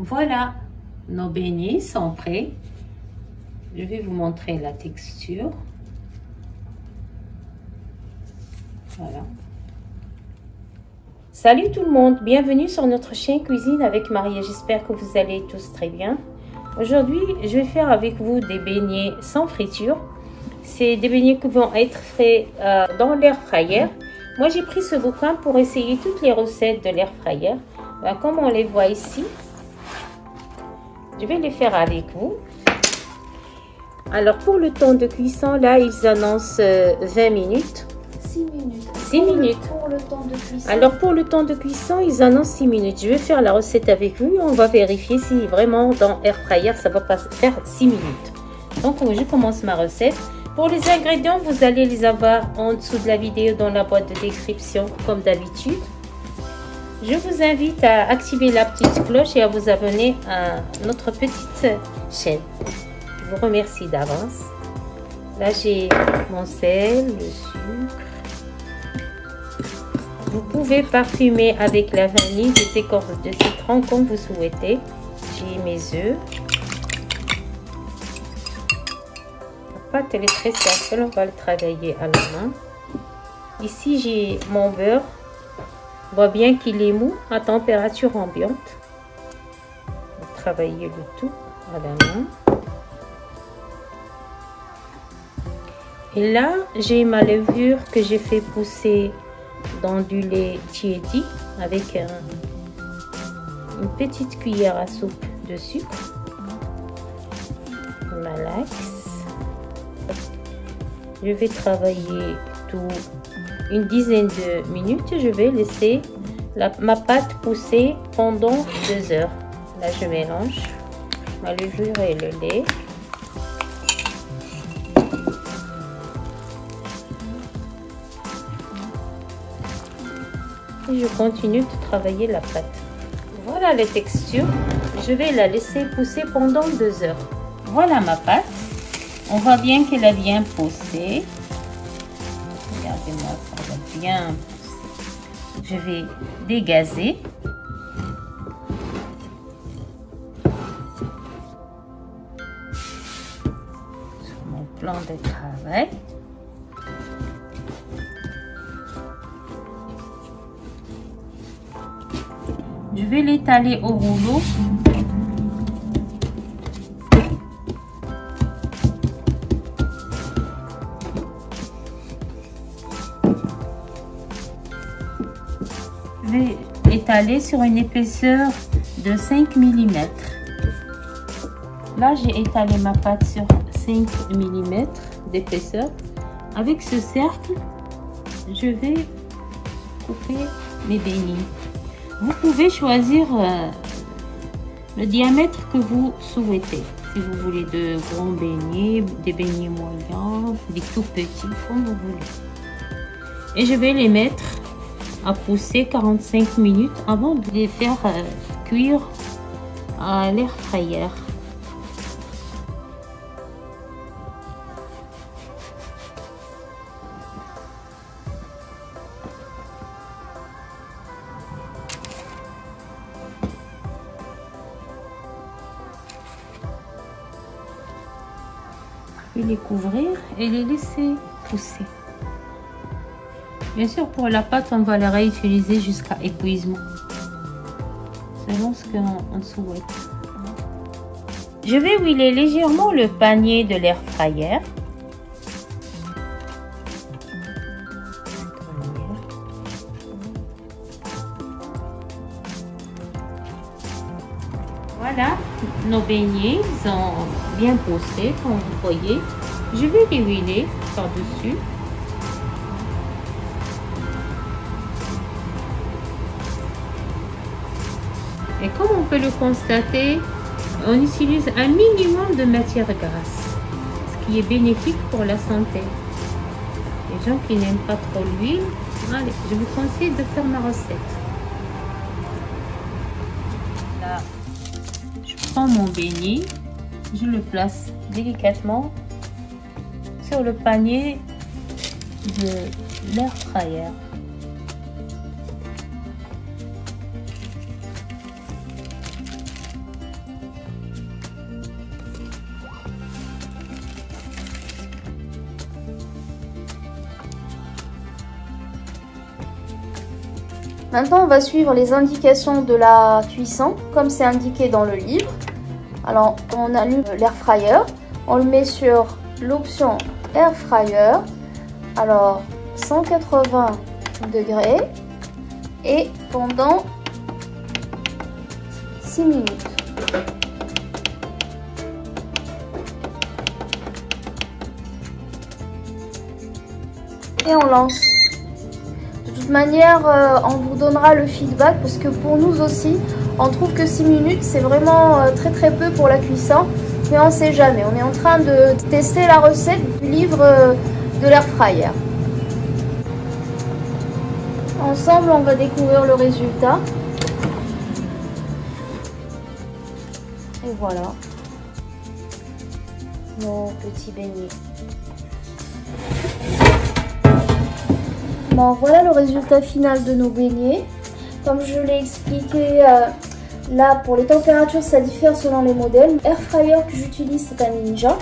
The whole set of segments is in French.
Voilà, nos beignets sont prêts. Je vais vous montrer la texture. Voilà. Salut tout le monde, bienvenue sur notre chaîne Cuisine avec Maria. J'espère que vous allez tous très bien. Aujourd'hui, je vais faire avec vous des beignets sans friture. C'est des beignets qui vont être faits dans l'air fryer. Moi, j'ai pris ce bouquin pour essayer toutes les recettes de l'air fryer. Comme on les voit ici, je vais les faire avec vous. Alors, pour le temps de cuisson, là, ils annoncent 20 minutes. 6 minutes. 6 minutes. Pour le temps de cuisson. Alors, pour le temps de cuisson, ils annoncent 6 minutes. Je vais faire la recette avec vous et on va vérifier si vraiment dans air fryer, ça va pas faire 6 minutes. Donc, je commence ma recette. Pour les ingrédients, vous allez les avoir en dessous de la vidéo dans la boîte de description, comme d'habitude. Je vous invite à activer la petite cloche et à vous abonner à notre petite chaîne. Je vous remercie d'avance. Là, j'ai mon sel, le sucre. Vous pouvez parfumer avec la vanille, des écorces de citron comme vous souhaitez. J'ai mes œufs. La pâte, elle est très simple, on va le travailler à la main. Ici, j'ai mon beurre. On voit bien qu'il est mou à température ambiante. On va travailler le tout à la main. Et là, j'ai ma levure que j'ai fait pousser dans du lait tiédi avec une petite cuillère à soupe de sucre. Malax. Je vais travailler tout une dizaine de minutes. Je vais laisser ma pâte pousser pendant 2 heures. Là, je mélange ma levure et le lait. Et je continue de travailler la pâte. Voilà les textures. Je vais la laisser pousser pendant 2 heures. Voilà ma pâte. On voit bien qu'elle a bien poussé. Regardez-moi, ça va bien pousser. Je vais dégazer. Sur mon plan de travail. Je vais l'étaler au rouleau. Je vais étaler sur une épaisseur de 5 mm. Là, j'ai étalé ma pâte sur 5 mm d'épaisseur. Avec ce cercle, je vais couper mes beignets. Vous pouvez choisir le diamètre que vous souhaitez. Si vous voulez de grands beignets, des beignets moyens, des tout petits, comme vous voulez. Et je vais les mettre à pousser 45 minutes avant de les faire cuire à l'air fryer. Je vais les couvrir et les laisser pousser. Bien sûr, pour la pâte, on va la réutiliser jusqu'à épuisement, selon ce qu'on souhaite. Je vais huiler légèrement le panier de l'air fryer. Voilà, nos beignets ont bien poussé, comme vous voyez. Je vais les huiler par-dessus. Et comme on peut le constater, on utilise un minimum de matière grasse, ce qui est bénéfique pour la santé. Les gens qui n'aiment pas trop l'huile, allez, je vous conseille de faire ma recette. Là, je prends mon beignet, je le place délicatement sur le panier de l'air fryer. Maintenant, on va suivre les indications de la cuisson, comme c'est indiqué dans le livre. Alors, on allume l'air fryer. On le met sur l'option air fryer. Alors, 180 degrés. Et pendant 6 minutes. Et on lance. De toute manière, on vous donnera le feedback parce que pour nous aussi, on trouve que 6 minutes, c'est vraiment très peu pour la cuisson. Mais on ne sait jamais. On est en train de tester la recette du livre de l'air fryer. Ensemble, on va découvrir le résultat. Et voilà, nos petits beignets. Bon, voilà le résultat final de nos beignets. Comme je l'ai expliqué, là pour les températures ça diffère selon les modèles. Air fryer que j'utilise c'est un Ninja.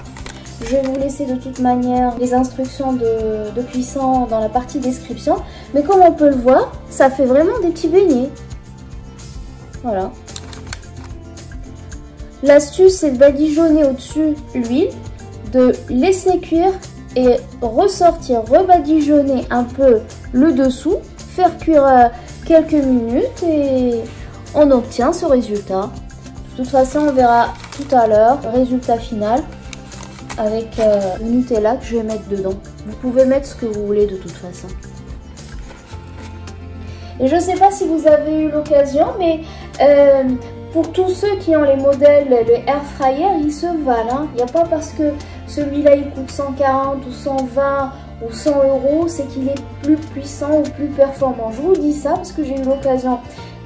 Je vais vous laisser de toute manière les instructions de cuisson dans la partie description. Mais comme on peut le voir, ça fait vraiment des petits beignets. Voilà. L'astuce c'est de badigeonner au-dessus l'huile, de laisser cuire et ressortir, rebadigeonner un peu le dessous, faire cuire quelques minutes et on obtient ce résultat. De toute façon, on verra tout à l'heure le résultat final avec le Nutella que je vais mettre dedans. Vous pouvez mettre ce que vous voulez de toute façon. Et je ne sais pas si vous avez eu l'occasion, mais pour tous ceux qui ont les modèles, les air fryer, ils se valent. Il n'y a pas parce que celui-là il coûte 140 ou 120 ou 100 euros, c'est qu'il est plus puissant ou plus performant. Je vous dis ça parce que j'ai eu l'occasion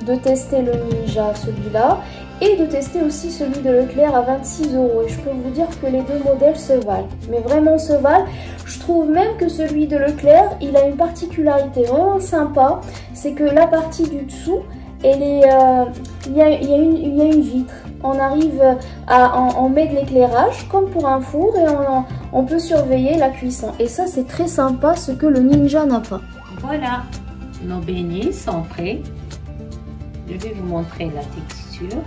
de tester le Ninja, celui-là, et de tester aussi celui de Leclerc à 26 euros. Et je peux vous dire que les deux modèles se valent, mais vraiment se valent. Je trouve même que celui de Leclerc, il a une particularité vraiment sympa, c'est que la partie du dessous, elle est, il y a une vitre. On arrive on met de l'éclairage comme pour un four et on peut surveiller la cuisson. Et ça c'est très sympa, ce que le Ninja n'a pas. Voilà, nos beignets sont prêts. Je vais vous montrer la texture.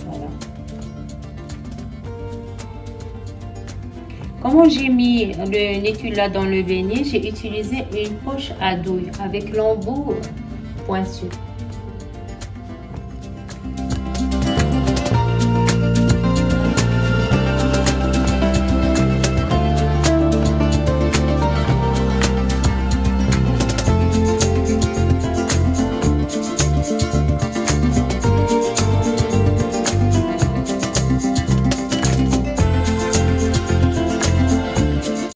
Voilà. Comment j'ai mis le Nutella dans le beignet, j'ai utilisé une poche à douille avec l'embout pointu.